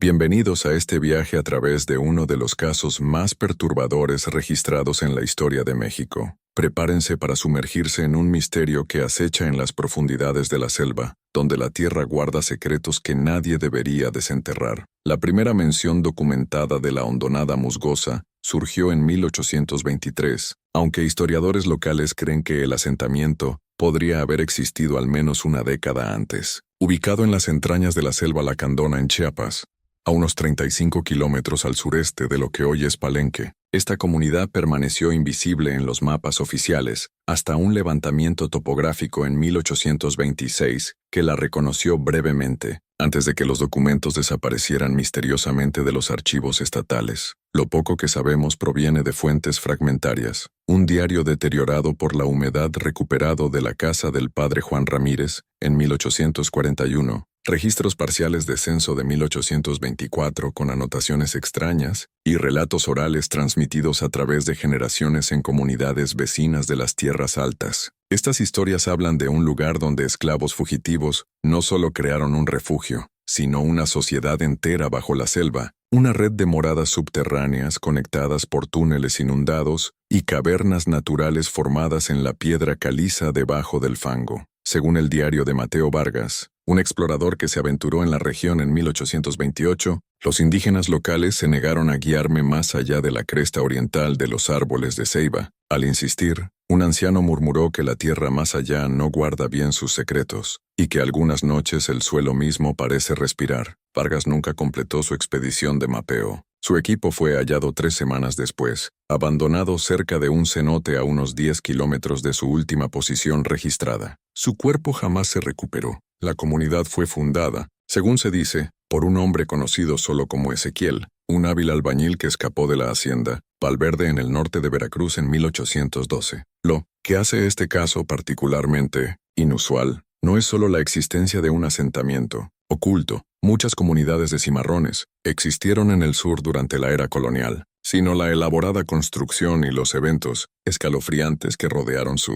Bienvenidos a este viaje a través de uno de los casos más perturbadores registrados en la historia de México. Prepárense para sumergirse en un misterio que acecha en las profundidades de la selva, donde la tierra guarda secretos que nadie debería desenterrar. La primera mención documentada de la hondonada musgosa surgió en 1823, aunque historiadores locales creen que el asentamiento podría haber existido al menos una década antes. Ubicado en las entrañas de la selva lacandona en Chiapas, a unos 35 kilómetros al sureste de lo que hoy es Palenque, esta comunidad permaneció invisible en los mapas oficiales hasta un levantamiento topográfico en 1826 que la reconoció brevemente, antes de que los documentos desaparecieran misteriosamente de los archivos estatales. Lo poco que sabemos proviene de fuentes fragmentarias. Un diario deteriorado por la humedad recuperado de la casa del padre Juan Ramírez en 1841, registros parciales de censo de 1824 con anotaciones extrañas y relatos orales transmitidos a través de generaciones en comunidades vecinas de las tierras altas. Estas historias hablan de un lugar donde esclavos fugitivos no solo crearon un refugio, sino una sociedad entera bajo la selva, una red de moradas subterráneas conectadas por túneles inundados y cavernas naturales formadas en la piedra caliza debajo del fango. Según el diario de Mateo Vargas, un explorador que se aventuró en la región en 1828, los indígenas locales se negaron a guiarme más allá de la cresta oriental de los árboles de ceiba. Al insistir, un anciano murmuró que la tierra más allá no guarda bien sus secretos, y que algunas noches el suelo mismo parece respirar. Vargas nunca completó su expedición de mapeo. Su equipo fue hallado 3 semanas después, abandonado cerca de un cenote a unos 10 kilómetros de su última posición registrada. Su cuerpo jamás se recuperó. La comunidad fue fundada, según se dice, por un hombre conocido solo como Ezequiel, un hábil albañil que escapó de la hacienda Valverde en el norte de Veracruz en 1812. Lo que hace este caso particularmente inusual no es solo la existencia de un asentamiento oculto. Muchas comunidades de cimarrones existieron en el sur durante la era colonial, sino la elaborada construcción y los eventos escalofriantes que rodearon su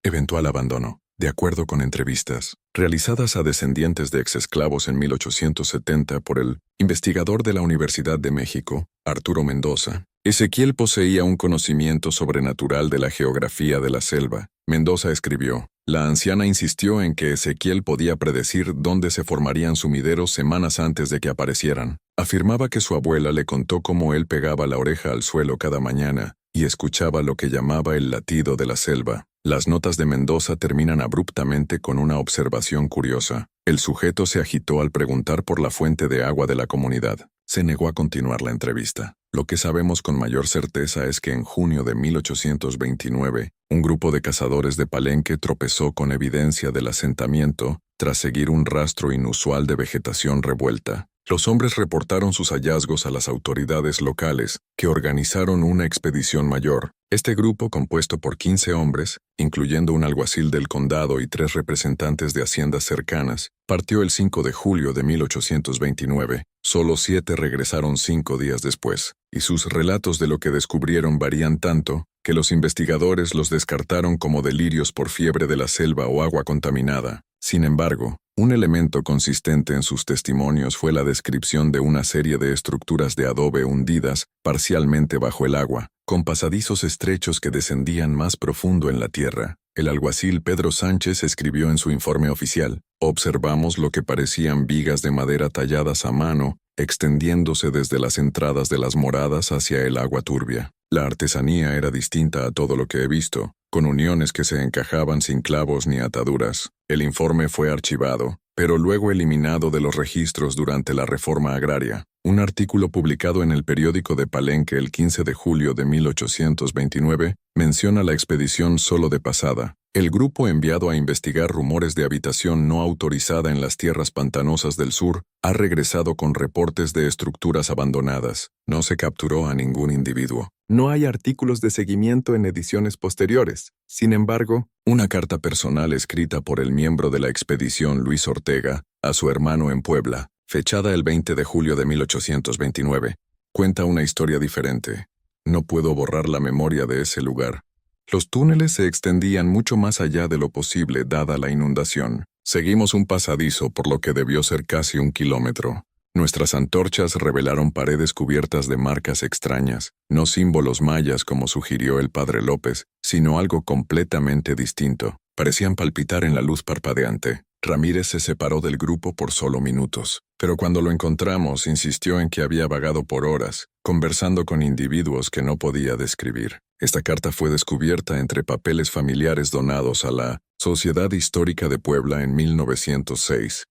eventual abandono. De acuerdo con entrevistas realizadas a descendientes de exesclavos en 1870 por el investigador de la Universidad de México, Arturo Mendoza, Ezequiel poseía un conocimiento sobrenatural de la geografía de la selva. Mendoza escribió: la anciana insistió en que Ezequiel podía predecir dónde se formarían sumideros semanas antes de que aparecieran. Afirmaba que su abuela le contó cómo él pegaba la oreja al suelo cada mañana y escuchaba lo que llamaba el latido de la selva. Las notas de Mendoza terminan abruptamente con una observación curiosa. El sujeto se agitó al preguntar por la fuente de agua de la comunidad. Se negó a continuar la entrevista. Lo que sabemos con mayor certeza es que en junio de 1829, un grupo de cazadores de Palenque tropezó con evidencia del asentamiento tras seguir un rastro inusual de vegetación revuelta. Los hombres reportaron sus hallazgos a las autoridades locales, que organizaron una expedición mayor. Este grupo, compuesto por 15 hombres, incluyendo un alguacil del condado y 3 representantes de haciendas cercanas, partió el 5 de julio de 1829. Solo 7 regresaron 5 días después, y sus relatos de lo que descubrieron varían tanto que los investigadores los descartaron como delirios por fiebre de la selva o agua contaminada. Sin embargo, un elemento consistente en sus testimonios fue la descripción de una serie de estructuras de adobe hundidas parcialmente bajo el agua, con pasadizos estrechos que descendían más profundo en la tierra. El alguacil Pedro Sánchez escribió en su informe oficial: observamos lo que parecían vigas de madera talladas a mano, extendiéndose desde las entradas de las moradas hacia el agua turbia. La artesanía era distinta a todo lo que he visto, con uniones que se encajaban sin clavos ni ataduras. El informe fue archivado, pero luego eliminado de los registros durante la reforma agraria. Un artículo publicado en el periódico de Palenque el 15 de julio de 1829 menciona la expedición solo de pasada. El grupo enviado a investigar rumores de habitación no autorizada en las tierras pantanosas del sur ha regresado con reportes de estructuras abandonadas. No se capturó a ningún individuo. No hay artículos de seguimiento en ediciones posteriores. Sin embargo, una carta personal escrita por el miembro de la expedición Luis Ortega a su hermano en Puebla, fechada el 20 de julio de 1829, cuenta una historia diferente. No puedo borrar la memoria de ese lugar. Los túneles se extendían mucho más allá de lo posible dada la inundación. Seguimos un pasadizo por lo que debió ser casi 1 kilómetro. Nuestras antorchas revelaron paredes cubiertas de marcas extrañas, no símbolos mayas como sugirió el padre López, sino algo completamente distinto. Parecían palpitar en la luz parpadeante. Ramírez se separó del grupo por solo minutos, pero cuando lo encontramos insistió en que había vagado por horas, conversando con individuos que no podía describir. Esta carta fue descubierta entre papeles familiares donados a la Sociedad Histórica de Puebla en 1906.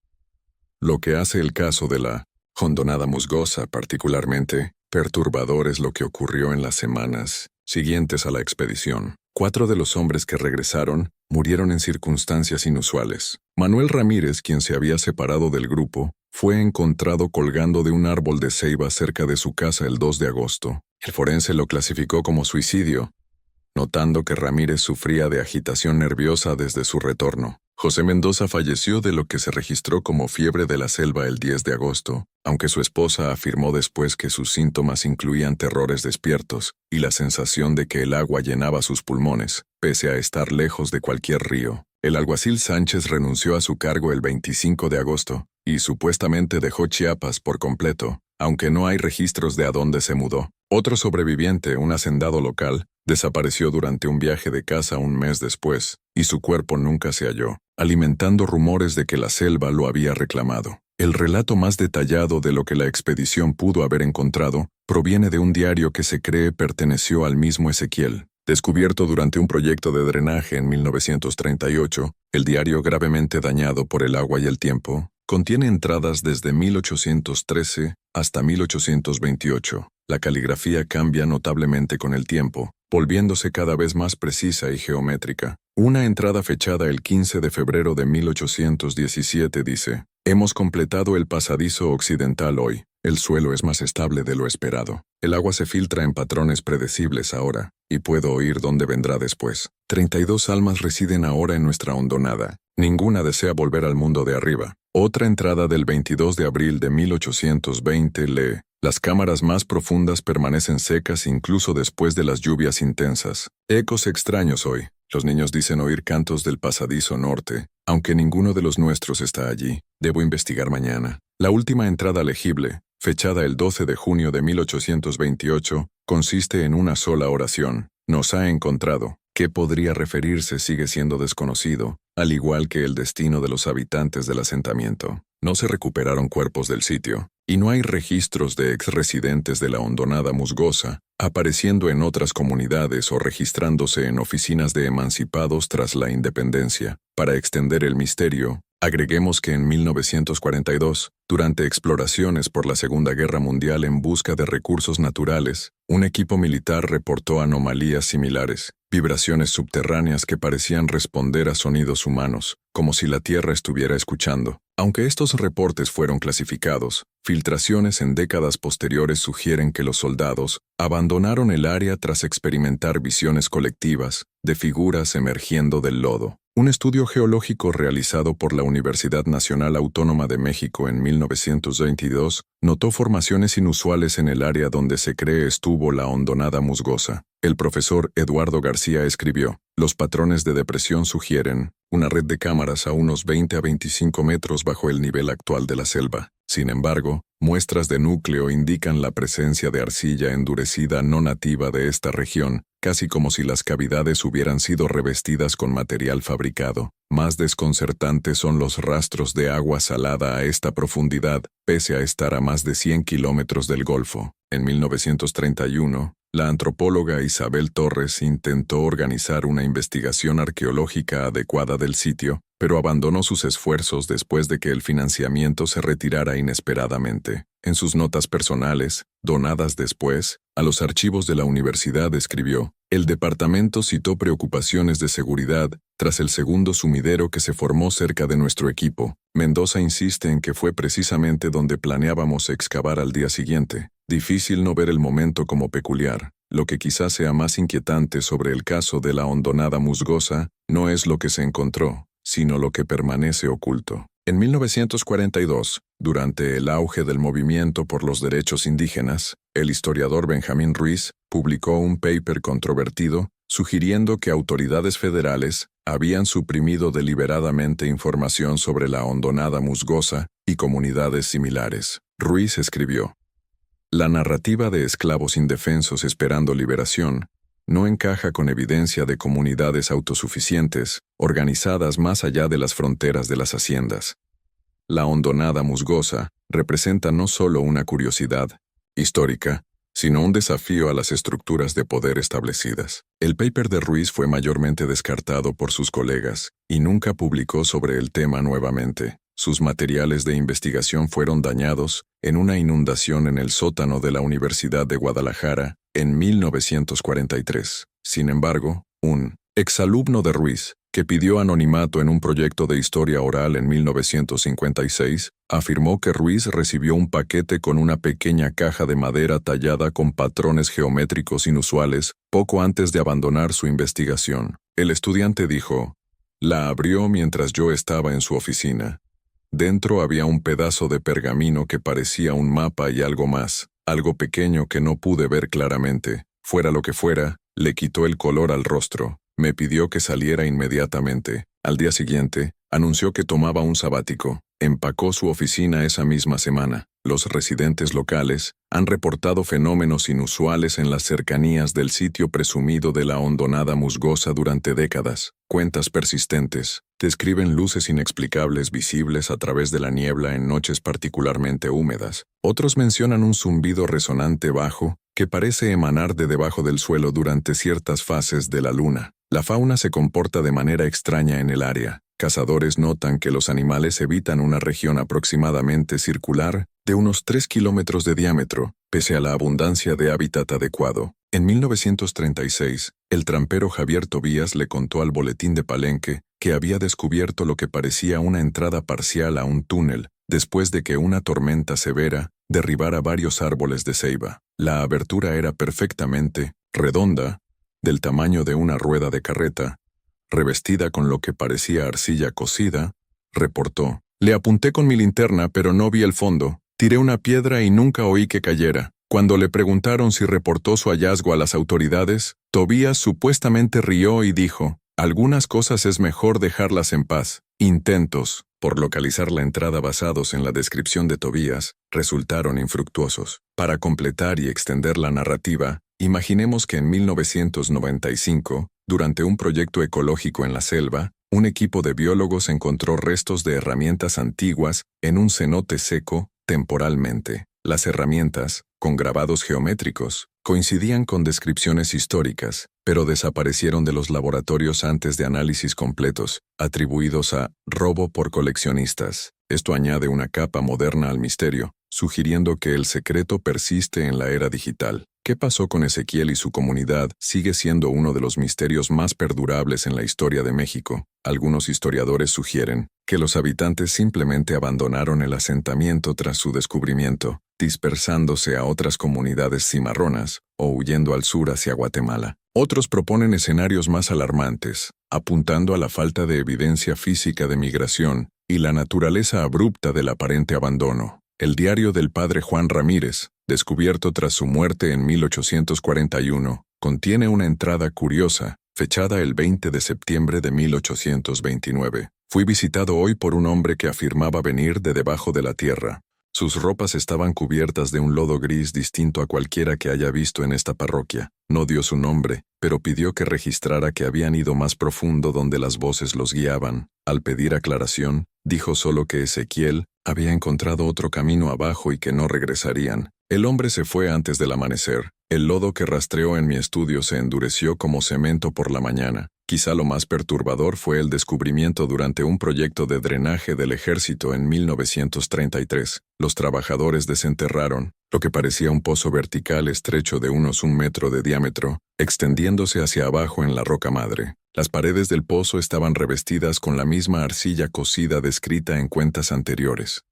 Lo que hace el caso de la hondonada musgosa particularmente perturbador es lo que ocurrió en las semanas siguientes a la expedición. 4 de los hombres que regresaron murieron en circunstancias inusuales. Manuel Ramírez, quien se había separado del grupo, fue encontrado colgando de un árbol de ceiba cerca de su casa el 2 de agosto. El forense lo clasificó como suicidio, notando que Ramírez sufría de agitación nerviosa desde su retorno. José Mendoza falleció de lo que se registró como fiebre de la selva el 10 de agosto, aunque su esposa afirmó después que sus síntomas incluían terrores despiertos y la sensación de que el agua llenaba sus pulmones, pese a estar lejos de cualquier río. El alguacil Sánchez renunció a su cargo el 25 de agosto y supuestamente dejó Chiapas por completo, aunque no hay registros de a dónde se mudó. Otro sobreviviente, un hacendado local, desapareció durante un viaje de caza un mes después, y su cuerpo nunca se halló, alimentando rumores de que la selva lo había reclamado. El relato más detallado de lo que la expedición pudo haber encontrado proviene de un diario que se cree perteneció al mismo Ezequiel. Descubierto durante un proyecto de drenaje en 1938, el diario, gravemente dañado por el agua y el tiempo, contiene entradas desde 1813 hasta 1828. La caligrafía cambia notablemente con el tiempo, volviéndose cada vez más precisa y geométrica. Una entrada fechada el 15 de febrero de 1817 dice: «Hemos completado el pasadizo occidental hoy. El suelo es más estable de lo esperado. El agua se filtra en patrones predecibles ahora, y puedo oír dónde vendrá después. 32 almas residen ahora en nuestra hondonada. Ninguna desea volver al mundo de arriba». Otra entrada del 22 de abril de 1820 lee: «Las cámaras más profundas permanecen secas incluso después de las lluvias intensas. Ecos extraños hoy. Los niños dicen oír cantos del pasadizo norte, aunque ninguno de los nuestros está allí. Debo investigar mañana». La última entrada legible, fechada el 12 de junio de 1828, consiste en una sola oración: «Nos ha encontrado». ¿Qué podría referirse sigue siendo desconocido, al igual que el destino de los habitantes del asentamiento? No se recuperaron cuerpos del sitio, y no hay registros de exresidentes de la hondonada musgosa apareciendo en otras comunidades o registrándose en oficinas de emancipados tras la independencia. Para extender el misterio, agreguemos que en 1942, durante exploraciones por la Segunda Guerra Mundial en busca de recursos naturales, un equipo militar reportó anomalías similares, vibraciones subterráneas que parecían responder a sonidos humanos, como si la Tierra estuviera escuchando. Aunque estos reportes fueron clasificados, filtraciones en décadas posteriores sugieren que los soldados abandonaron el área tras experimentar visiones colectivas de figuras emergiendo del lodo. Un estudio geológico realizado por la Universidad Nacional Autónoma de México en 1922 notó formaciones inusuales en el área donde se cree estuvo la hondonada musgosa. El profesor Eduardo García escribió: «Los patrones de depresión sugieren una red de cámaras a unos 20 a 25 metros bajo el nivel actual de la selva. Sin embargo, muestras de núcleo indican la presencia de arcilla endurecida no nativa de esta región, casi como si las cavidades hubieran sido revestidas con material fabricado. Más desconcertantes son los rastros de agua salada a esta profundidad, pese a estar a más de 100 kilómetros del Golfo». En 1931, la antropóloga Isabel Torres intentó organizar una investigación arqueológica adecuada del sitio, pero abandonó sus esfuerzos después de que el financiamiento se retirara inesperadamente. En sus notas personales, donadas después a los archivos de la universidad, escribió: «El departamento citó preocupaciones de seguridad tras el segundo sumidero que se formó cerca de nuestro equipo. Mendoza insiste en que fue precisamente donde planeábamos excavar al día siguiente. Difícil no ver el momento como peculiar. Lo que quizás sea más inquietante sobre el caso de la hondonada musgosa no es lo que se encontró, sino lo que permanece oculto». En 1942, durante el auge del movimiento por los derechos indígenas, el historiador Benjamín Ruiz publicó un paper controvertido sugiriendo que autoridades federales habían suprimido deliberadamente información sobre la hondonada musgosa y comunidades similares. Ruiz escribió: la narrativa de esclavos indefensos esperando liberación no encaja con evidencia de comunidades autosuficientes, organizadas más allá de las fronteras de las haciendas. La hondonada musgosa representa no solo una curiosidad histórica, sino un desafío a las estructuras de poder establecidas. El paper de Ruiz fue mayormente descartado por sus colegas y nunca publicó sobre el tema nuevamente. Sus materiales de investigación fueron dañados en una inundación en el sótano de la Universidad de Guadalajara en 1943. Sin embargo, un exalumno de Ruiz, que pidió anonimato en un proyecto de historia oral en 1956, afirmó que Ruiz recibió un paquete con una pequeña caja de madera tallada con patrones geométricos inusuales poco antes de abandonar su investigación. El estudiante dijo: la abrió mientras yo estaba en su oficina. Dentro había un pedazo de pergamino que parecía un mapa y algo más, algo pequeño que no pude ver claramente. Fuera lo que fuera, le quitó el color al rostro. Me pidió que saliera inmediatamente. Al día siguiente, anunció que tomaba un sabático. Empacó su oficina esa misma semana. Los residentes locales han reportado fenómenos inusuales en las cercanías del sitio presumido de la hondonada musgosa durante décadas. Cuentas persistentes describen luces inexplicables visibles a través de la niebla en noches particularmente húmedas. Otros mencionan un zumbido resonante bajo que parece emanar de debajo del suelo durante ciertas fases de la luna. La fauna se comporta de manera extraña en el área. Cazadores notan que los animales evitan una región aproximadamente circular de unos 3 kilómetros de diámetro, pese a la abundancia de hábitat adecuado. En 1936, el trampero Javier Tobías le contó al Boletín de Palenque que había descubierto lo que parecía una entrada parcial a un túnel, después de que una tormenta severa derribara varios árboles de ceiba. La abertura era perfectamente redonda, del tamaño de una rueda de carreta, revestida con lo que parecía arcilla cocida, reportó. Le apunté con mi linterna, pero no vi el fondo. Tiré una piedra y nunca oí que cayera. Cuando le preguntaron si reportó su hallazgo a las autoridades, Tobías supuestamente rió y dijo: algunas cosas es mejor dejarlas en paz. Intentos por localizar la entrada basados en la descripción de Tobías resultaron infructuosos. Para completar y extender la narrativa, imaginemos que en 1995, durante un proyecto ecológico en la selva, un equipo de biólogos encontró restos de herramientas antiguas en un cenote seco temporalmente. Las herramientas, con grabados geométricos, coincidían con descripciones históricas, pero desaparecieron de los laboratorios antes de análisis completos, atribuidos a robo por coleccionistas. Esto añade una capa moderna al misterio, sugiriendo que el secreto persiste en la era digital. ¿Qué pasó con Ezequiel y su comunidad? Sigue siendo uno de los misterios más perdurables en la historia de México. Algunos historiadores sugieren que los habitantes simplemente abandonaron el asentamiento tras su descubrimiento, dispersándose a otras comunidades cimarronas o huyendo al sur hacia Guatemala. Otros proponen escenarios más alarmantes, apuntando a la falta de evidencia física de migración y la naturaleza abrupta del aparente abandono. El diario del padre Juan Ramírez, descubierto tras su muerte en 1841, contiene una entrada curiosa, fechada el 20 de septiembre de 1829. Fui visitado hoy por un hombre que afirmaba venir de debajo de la tierra. Sus ropas estaban cubiertas de un lodo gris distinto a cualquiera que haya visto en esta parroquia. No dio su nombre, pero pidió que registrara que habían ido más profundo donde las voces los guiaban. Al pedir aclaración, dijo solo que Ezequiel había encontrado otro camino abajo y que no regresarían. El hombre se fue antes del amanecer. El lodo que rastreó en mi estudio se endureció como cemento por la mañana. Quizá lo más perturbador fue el descubrimiento durante un proyecto de drenaje del ejército en 1933. Los trabajadores desenterraron lo que parecía un pozo vertical estrecho de unos 1 metro de diámetro, extendiéndose hacia abajo en la roca madre. Las paredes del pozo estaban revestidas con la misma arcilla cocida descrita en cuentas anteriores.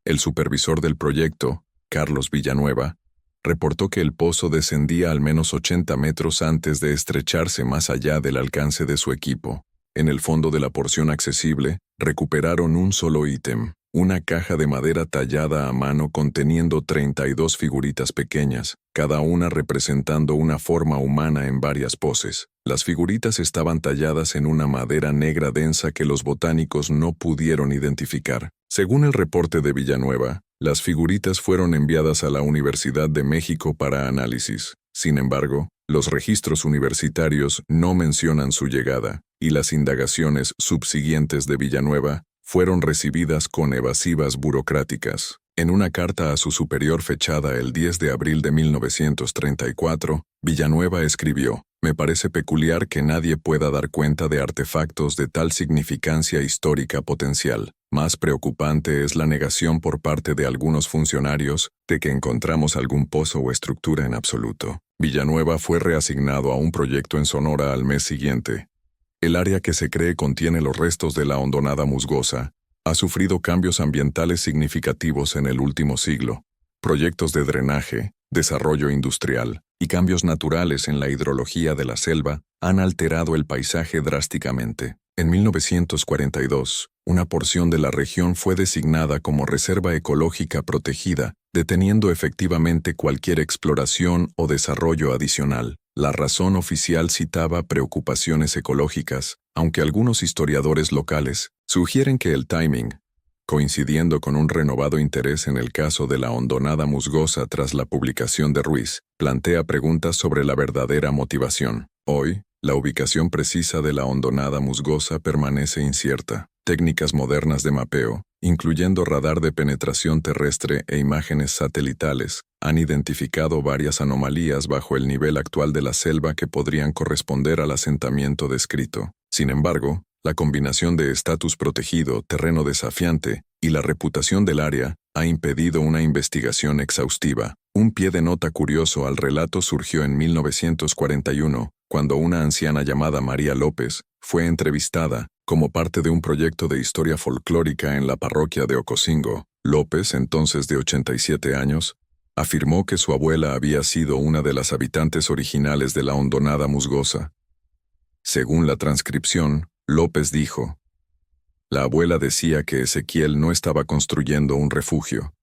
El supervisor del proyecto, Carlos Villanueva, reportó que el pozo descendía al menos 80 metros antes de estrecharse más allá del alcance de su equipo. En el fondo de la porción accesible, recuperaron un solo ítem, una caja de madera tallada a mano conteniendo 32 figuritas pequeñas, cada una representando una forma humana en varias poses. Las figuritas estaban talladas en una madera negra densa que los botánicos no pudieron identificar. Según el reporte de Villanueva, Las figuritas fueron enviadas a la Universidad de México para análisis. Sin embargo, los registros universitarios no mencionan su llegada, y las indagaciones subsiguientes de Villanueva fueron recibidas con evasivas burocráticas. En una carta a su superior fechada el 10 de abril de 1934, Villanueva escribió: «Me parece peculiar que nadie pueda dar cuenta de artefactos de tal significancia histórica potencial. Más preocupante es la negación por parte de algunos funcionarios de que encontramos algún pozo o estructura en absoluto». Villanueva fue reasignado a un proyecto en Sonora al mes siguiente. El área que se cree contiene los restos de la hondonada musgosa ha sufrido cambios ambientales significativos en el último siglo. Proyectos de drenaje, desarrollo industrial y cambios naturales en la hidrología de la selva han alterado el paisaje drásticamente. En 1942, una porción de la región fue designada como reserva ecológica protegida, deteniendo efectivamente cualquier exploración o desarrollo adicional. La razón oficial citaba preocupaciones ecológicas, aunque algunos historiadores locales sugieren que el timing, coincidiendo con un renovado interés en el caso de la hondonada musgosa tras la publicación de Ruiz, plantea preguntas sobre la verdadera motivación. Hoy, la ubicación precisa de la hondonada musgosa permanece incierta. Técnicas modernas de mapeo, incluyendo radar de penetración terrestre e imágenes satelitales, han identificado varias anomalías bajo el nivel actual de la selva que podrían corresponder al asentamiento descrito. Sin embargo, la combinación de estatus protegido, terreno desafiante y la reputación del área ha impedido una investigación exhaustiva. Un pie de nota curioso al relato surgió en 1941, cuando una anciana llamada María López fue entrevistada como parte de un proyecto de historia folclórica en la parroquia de Ocosingo. López, entonces de 87 años, afirmó que su abuela había sido una de las habitantes originales de la hondonada musgosa. Según la transcripción, López dijo: «La abuela decía que Ezequiel no estaba construyendo un refugio,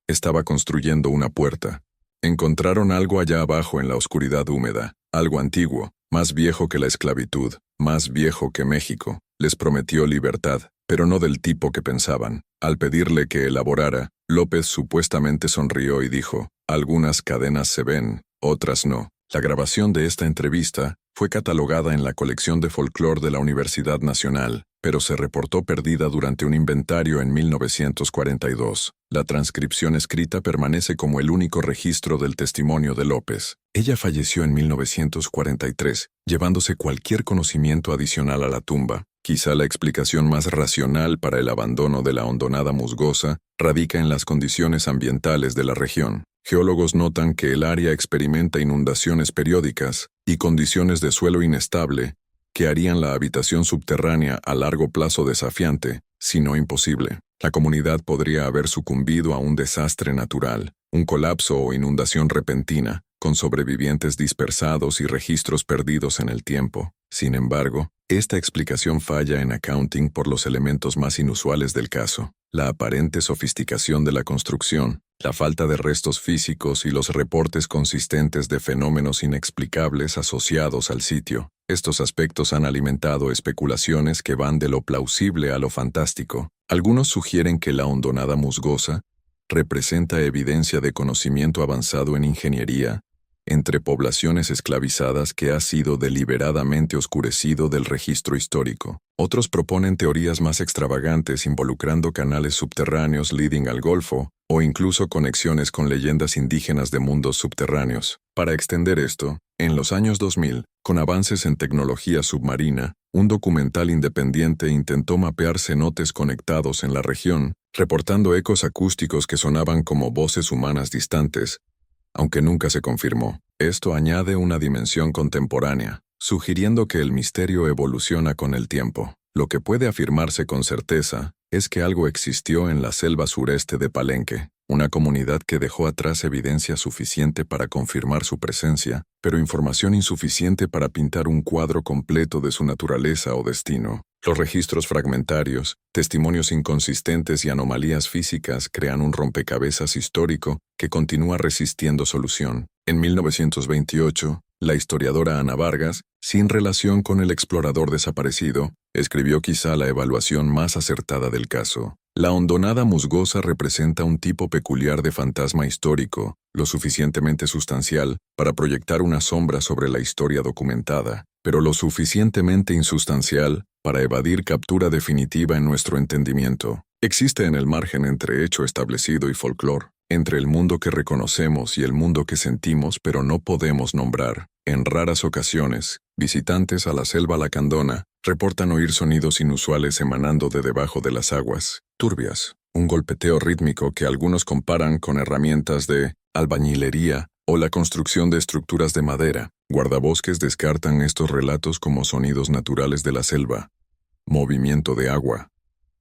estaba construyendo una puerta. Encontraron algo allá abajo en la oscuridad húmeda, algo antiguo, más viejo que la esclavitud, más viejo que México. Les prometió libertad, pero no del tipo que pensaban». Al pedirle que elaborara, López supuestamente sonrió y dijo: «Algunas cadenas se ven, otras no». La grabación de esta entrevista fue catalogada en la colección de folclore de la Universidad Nacional, pero se reportó perdida durante un inventario en 1942. La transcripción escrita permanece como el único registro del testimonio de López. Ella falleció en 1943, llevándose cualquier conocimiento adicional a la tumba. Quizá la explicación más racional para el abandono de la hondonada musgosa radica en las condiciones ambientales de la región. Geólogos notan que el área experimenta inundaciones periódicas y condiciones de suelo inestable que harían la habitación subterránea a largo plazo desafiante, si no imposible. La comunidad podría haber sucumbido a un desastre natural, un colapso o inundación repentina, con sobrevivientes dispersados y registros perdidos en el tiempo. Sin embargo, esta explicación falla en accounting por los elementos más inusuales del caso: la aparente sofisticación de la construcción, la falta de restos físicos y los reportes consistentes de fenómenos inexplicables asociados al sitio. Estos aspectos han alimentado especulaciones que van de lo plausible a lo fantástico. Algunos sugieren que la hondonada musgosa representa evidencia de conocimiento avanzado en ingeniería entre poblaciones esclavizadas que ha sido deliberadamente oscurecido del registro histórico. Otros proponen teorías más extravagantes involucrando canales subterráneos leading al Golfo o incluso conexiones con leyendas indígenas de mundos subterráneos. Para extender esto, en los años 2000, con avances en tecnología submarina, un documental independiente intentó mapear cenotes conectados en la región, reportando ecos acústicos que sonaban como voces humanas distantes, aunque nunca se confirmó. Esto añade una dimensión contemporánea, sugiriendo que el misterio evoluciona con el tiempo. Lo que puede afirmarse con certeza es que algo existió en la selva sureste de Palenque, una comunidad que dejó atrás evidencia suficiente para confirmar su presencia, pero información insuficiente para pintar un cuadro completo de su naturaleza o destino. Los registros fragmentarios, testimonios inconsistentes y anomalías físicas crean un rompecabezas histórico que continúa resistiendo solución. En 1928, la historiadora Ana Vargas, sin relación con el explorador desaparecido, escribió quizá la evaluación más acertada del caso. La hondonada musgosa representa un tipo peculiar de fantasma histórico, lo suficientemente sustancial para proyectar una sombra sobre la historia documentada, pero lo suficientemente insustancial para evadir captura definitiva en nuestro entendimiento. Existe en el margen entre hecho establecido y folclore, entre el mundo que reconocemos y el mundo que sentimos pero no podemos nombrar. En raras ocasiones, visitantes a la selva lacandona reportan oír sonidos inusuales emanando de debajo de las aguas turbias, un golpeteo rítmico que algunos comparan con herramientas de albañilería o la construcción de estructuras de madera. Guardabosques descartan estos relatos como sonidos naturales de la selva, movimiento de agua,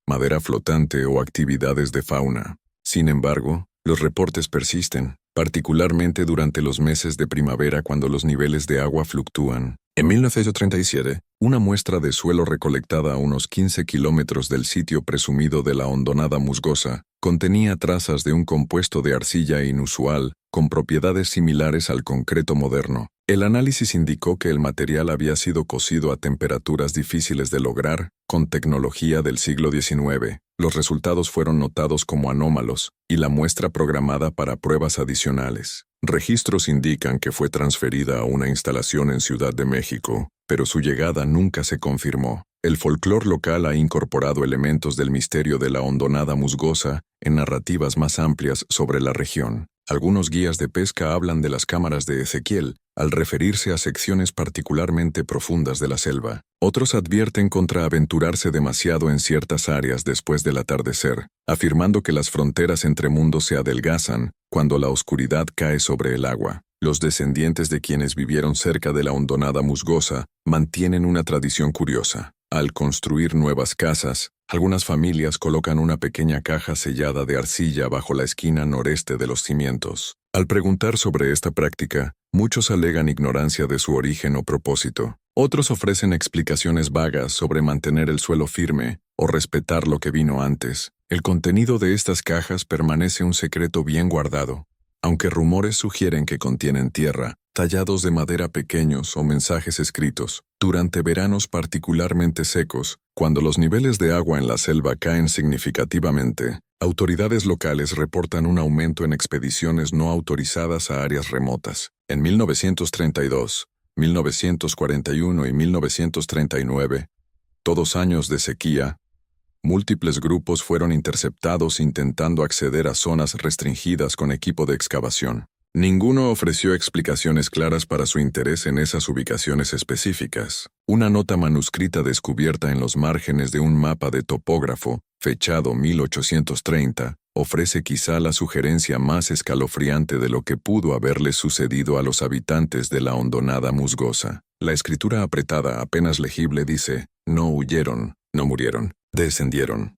madera flotante o actividades de fauna. Sin embargo, los reportes persisten, particularmente durante los meses de primavera cuando los niveles de agua fluctúan. En 1937, una muestra de suelo recolectada a unos 15 kilómetros del sitio presumido de la hondonada musgosa contenía trazas de un compuesto de arcilla inusual con propiedades similares al concreto moderno. El análisis indicó que el material había sido cocido a temperaturas difíciles de lograr con tecnología del siglo XIX. Los resultados fueron notados como anómalos y la muestra programada para pruebas adicionales. Registros indican que fue transferida a una instalación en Ciudad de México, pero su llegada nunca se confirmó. El folclore local ha incorporado elementos del misterio de la hondonada musgosa en narrativas más amplias sobre la región. Algunos guías de pesca hablan de las cámaras de Ezequiel, al referirse a secciones particularmente profundas de la selva. Otros advierten contra aventurarse demasiado en ciertas áreas después del atardecer, afirmando que las fronteras entre mundos se adelgazan cuando la oscuridad cae sobre el agua. Los descendientes de quienes vivieron cerca de la hondonada musgosa mantienen una tradición curiosa. Al construir nuevas casas, algunas familias colocan una pequeña caja sellada de arcilla bajo la esquina noreste de los cimientos. Al preguntar sobre esta práctica, muchos alegan ignorancia de su origen o propósito. Otros ofrecen explicaciones vagas sobre mantener el suelo firme o respetar lo que vino antes. El contenido de estas cajas permanece un secreto bien guardado, aunque rumores sugieren que contienen tierra, tallados de madera pequeños o mensajes escritos. Durante veranos particularmente secos, cuando los niveles de agua en la selva caen significativamente, autoridades locales reportan un aumento en expediciones no autorizadas a áreas remotas. En 1932, 1941 y 1939, todos años de sequía, múltiples grupos fueron interceptados intentando acceder a zonas restringidas con equipo de excavación. Ninguno ofreció explicaciones claras para su interés en esas ubicaciones específicas. Una nota manuscrita descubierta en los márgenes de un mapa de topógrafo, fechado 1830, ofrece quizá la sugerencia más escalofriante de lo que pudo haberle sucedido a los habitantes de la hondonada musgosa. La escritura apretada apenas legible dice: no huyeron, no murieron, descendieron.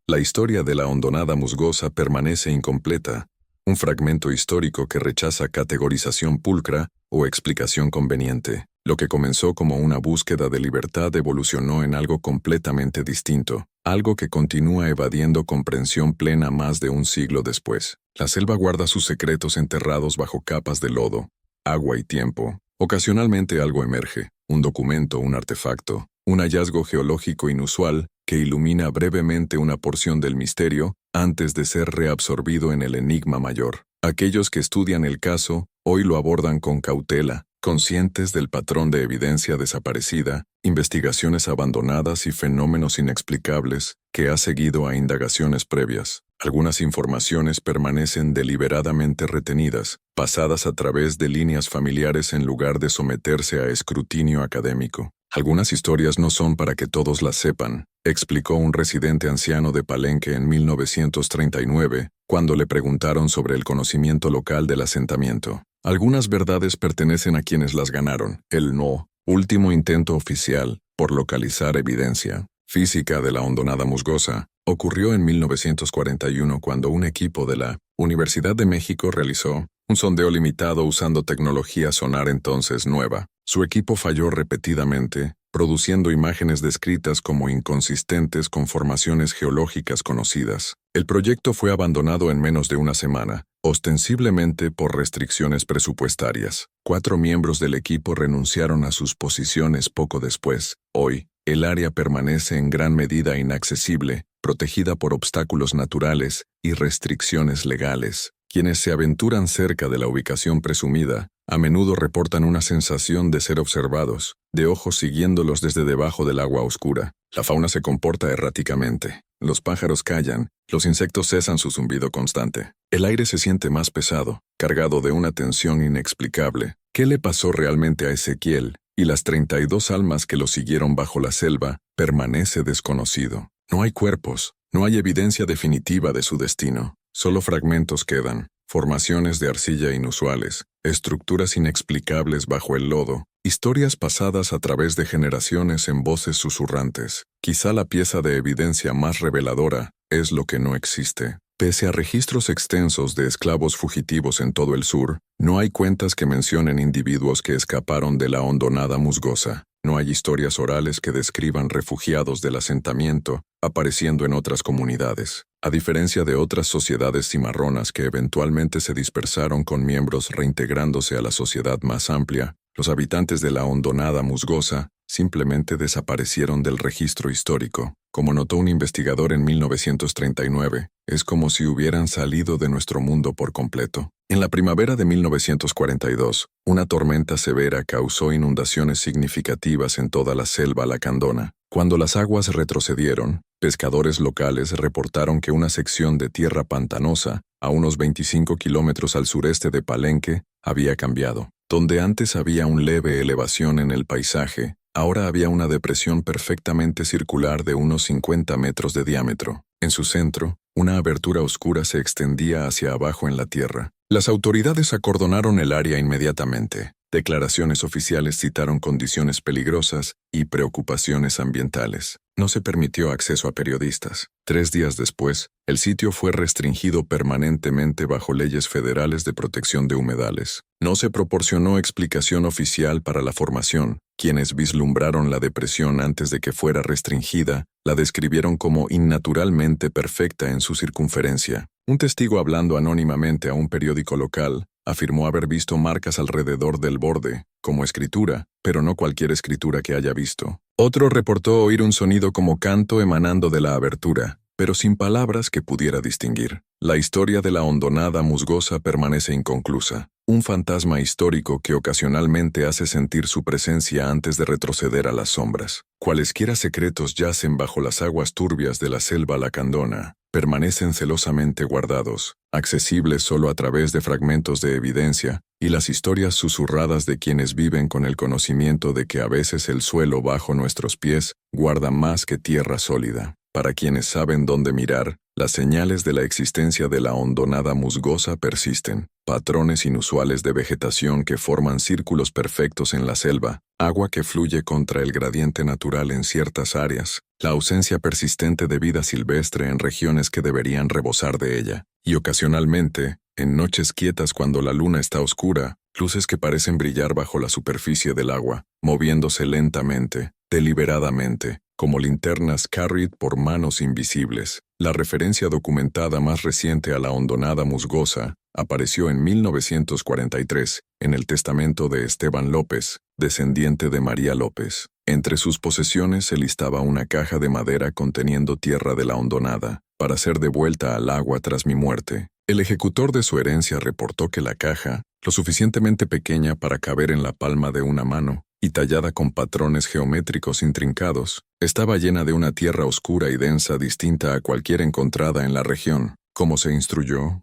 La historia de la hondonada musgosa permanece incompleta, un fragmento histórico que rechaza categorización pulcra o explicación conveniente. Lo que comenzó como una búsqueda de libertad evolucionó en algo completamente distinto, algo que continúa evadiendo comprensión plena más de un siglo después. La selva guarda sus secretos enterrados bajo capas de lodo, agua y tiempo. Ocasionalmente algo emerge, un documento, un artefacto, un hallazgo geológico inusual que ilumina brevemente una porción del misterio antes de ser reabsorbido en el enigma mayor. Aquellos que estudian el caso hoy lo abordan con cautela, conscientes del patrón de evidencia desaparecida, investigaciones abandonadas y fenómenos inexplicables que ha seguido a indagaciones previas. Algunas informaciones permanecen deliberadamente retenidas, pasadas a través de líneas familiares en lugar de someterse a escrutinio académico. Algunas historias no son para que todos las sepan, explicó un residente anciano de Palenque en 1939, cuando le preguntaron sobre el conocimiento local del asentamiento. Algunas verdades pertenecen a quienes las ganaron. El no, último intento oficial por localizar evidencia física de la hondonada musgosa, ocurrió en 1941 cuando un equipo de la Universidad de México realizó un sondeo limitado usando tecnología sonar entonces nueva. Su equipo falló repetidamente, produciendo imágenes descritas como inconsistentes con formaciones geológicas conocidas. El proyecto fue abandonado en menos de una semana, ostensiblemente por restricciones presupuestarias. 4 miembros del equipo renunciaron a sus posiciones poco después. Hoy, el área permanece en gran medida inaccesible, protegida por obstáculos naturales y restricciones legales. Quienes se aventuran cerca de la ubicación presumida, a menudo reportan una sensación de ser observados, de ojos siguiéndolos desde debajo del agua oscura. La fauna se comporta erráticamente. Los pájaros callan, los insectos cesan su zumbido constante. El aire se siente más pesado, cargado de una tensión inexplicable. ¿Qué le pasó realmente a Ezequiel y las 32 almas que lo siguieron bajo la selva? Permanece desconocido. No hay cuerpos, no hay evidencia definitiva de su destino. Solo fragmentos quedan, formaciones de arcilla inusuales, estructuras inexplicables bajo el lodo, historias pasadas a través de generaciones en voces susurrantes. Quizá la pieza de evidencia más reveladora es lo que no existe. Pese a registros extensos de esclavos fugitivos en todo el sur, no hay cuentas que mencionen individuos que escaparon de la hondonada musgosa. No hay historias orales que describan refugiados del asentamiento apareciendo en otras comunidades. A diferencia de otras sociedades cimarronas que eventualmente se dispersaron con miembros reintegrándose a la sociedad más amplia, los habitantes de la hondonada musgosa simplemente desaparecieron del registro histórico. Como notó un investigador en 1939, es como si hubieran salido de nuestro mundo por completo. En la primavera de 1942, una tormenta severa causó inundaciones significativas en toda la selva lacandona. Cuando las aguas retrocedieron, pescadores locales reportaron que una sección de tierra pantanosa, a unos 25 kilómetros al sureste de Palenque, había cambiado. Donde antes había una leve elevación en el paisaje, ahora había una depresión perfectamente circular de unos 50 metros de diámetro. En su centro, una abertura oscura se extendía hacia abajo en la tierra. Las autoridades acordonaron el área inmediatamente. Declaraciones oficiales citaron condiciones peligrosas y preocupaciones ambientales. No se permitió acceso a periodistas. 3 días después, el sitio fue restringido permanentemente bajo leyes federales de protección de humedales. No se proporcionó explicación oficial para la formación. Quienes vislumbraron la depresión antes de que fuera restringida, la describieron como innaturalmente perfecta en su circunferencia. Un testigo hablando anónimamente a un periódico local afirmó haber visto marcas alrededor del borde, como escritura, pero no cualquier escritura que haya visto. Otro reportó oír un sonido como canto emanando de la abertura, pero sin palabras que pudiera distinguir. La historia de la hondonada musgosa permanece inconclusa. Un fantasma histórico que ocasionalmente hace sentir su presencia antes de retroceder a las sombras. Cualesquiera secretos yacen bajo las aguas turbias de la selva lacandona. Permanecen celosamente guardados, accesibles solo a través de fragmentos de evidencia, y las historias susurradas de quienes viven con el conocimiento de que a veces el suelo bajo nuestros pies guarda más que tierra sólida. Para quienes saben dónde mirar, las señales de la existencia de la hondonada musgosa persisten. Patrones inusuales de vegetación que forman círculos perfectos en la selva, agua que fluye contra el gradiente natural en ciertas áreas, la ausencia persistente de vida silvestre en regiones que deberían rebosar de ella, y ocasionalmente, en noches quietas cuando la luna está oscura, luces que parecen brillar bajo la superficie del agua, moviéndose lentamente, deliberadamente, como linternas carried por manos invisibles. La referencia documentada más reciente a la hondonada musgosa apareció en 1943, en el testamento de Esteban López, descendiente de María López. Entre sus posesiones se listaba una caja de madera conteniendo tierra de la hondonada, para ser devuelta al agua tras mi muerte. El ejecutor de su herencia reportó que la caja, lo suficientemente pequeña para caber en la palma de una mano, y tallada con patrones geométricos intrincados, estaba llena de una tierra oscura y densa distinta a cualquier encontrada en la región. Como se instruyó,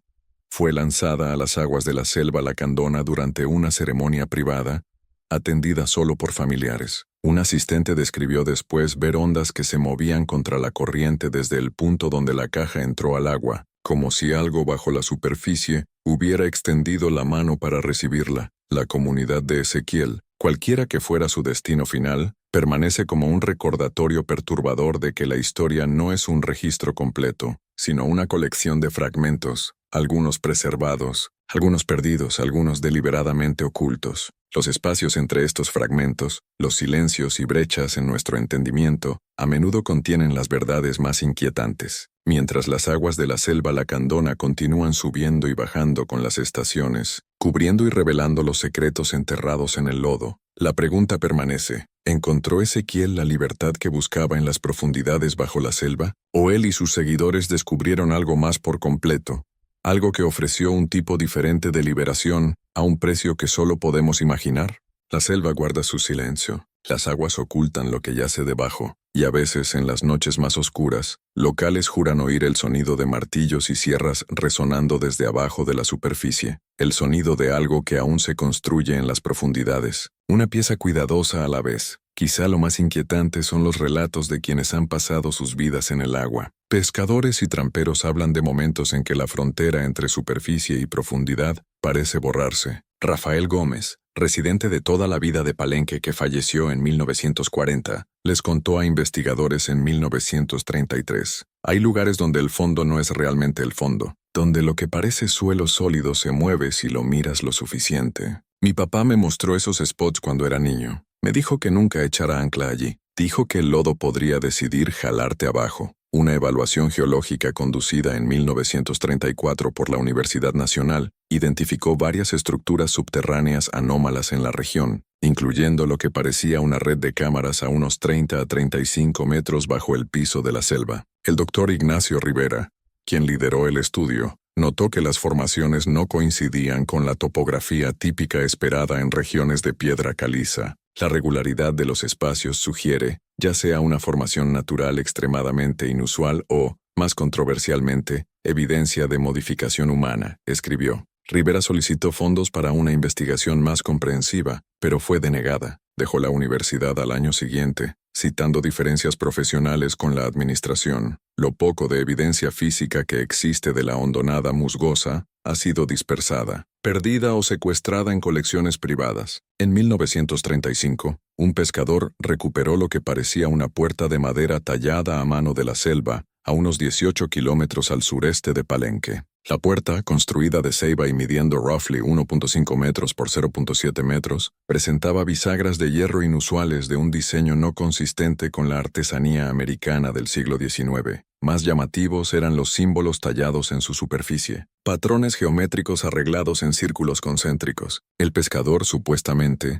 fue lanzada a las aguas de la selva lacandona durante una ceremonia privada, atendida solo por familiares. Un asistente describió después ver ondas que se movían contra la corriente desde el punto donde la caja entró al agua, como si algo bajo la superficie hubiera extendido la mano para recibirla. La comunidad de Ezequiel, cualquiera que fuera su destino final, permanece como un recordatorio perturbador de que la historia no es un registro completo, sino una colección de fragmentos, algunos preservados, algunos perdidos, algunos deliberadamente ocultos. Los espacios entre estos fragmentos, los silencios y brechas en nuestro entendimiento, a menudo contienen las verdades más inquietantes. Mientras las aguas de la selva lacandona continúan subiendo y bajando con las estaciones, cubriendo y revelando los secretos enterrados en el lodo, La pregunta permanece: ¿encontró Ezequiel la libertad que buscaba en las profundidades bajo la selva? ¿O él y sus seguidores descubrieron algo más por completo? Algo que ofreció un tipo diferente de liberación a un precio que solo podemos imaginar. La selva guarda su silencio. Las aguas ocultan lo que yace debajo, y a veces, en las noches más oscuras, locales juran oír el sonido de martillos y sierras resonando desde abajo de la superficie, el sonido de algo que aún se construye en las profundidades, una pieza cuidadosa a la vez. Quizá lo más inquietante son los relatos de quienes han pasado sus vidas en el agua. Pescadores y tramperos hablan de momentos en que la frontera entre superficie y profundidad parece borrarse. Rafael Gómez, residente de toda la vida de Palenque que falleció en 1940, les contó a investigadores en 1933. Hay lugares donde el fondo no es realmente el fondo, donde lo que parece suelo sólido se mueve si lo miras lo suficiente. Mi papá me mostró esos spots cuando era niño. Me dijo que nunca echara ancla allí. Dijo que el lodo podría decidir jalarte abajo. Una evaluación geológica conducida en 1934 por la Universidad Nacional identificó varias estructuras subterráneas anómalas en la región, incluyendo lo que parecía una red de cámaras a unos 30 a 35 metros bajo el piso de la selva. El doctor Ignacio Rivera, quien lideró el estudio, notó que las formaciones no coincidían con la topografía típica esperada en regiones de piedra caliza. La regularidad de los espacios sugiere, ya sea una formación natural extremadamente inusual o, más controversialmente, evidencia de modificación humana, escribió. Rivera solicitó fondos para una investigación más comprensiva, pero fue denegada. Dejó la universidad al año siguiente, citando diferencias profesionales con la administración. Lo poco de evidencia física que existe de la hondonada musgosa ha sido dispersada, perdida o secuestrada en colecciones privadas. En 1935, un pescador recuperó lo que parecía una puerta de madera tallada a mano de la selva, a unos 18 kilómetros al sureste de Palenque. La puerta, construida de ceiba y midiendo roughly 1.5 metros por 0.7 metros, presentaba bisagras de hierro inusuales de un diseño no consistente con la artesanía americana del siglo XIX. Más llamativos eran los símbolos tallados en su superficie, patrones geométricos arreglados en círculos concéntricos. El pescador, supuestamente,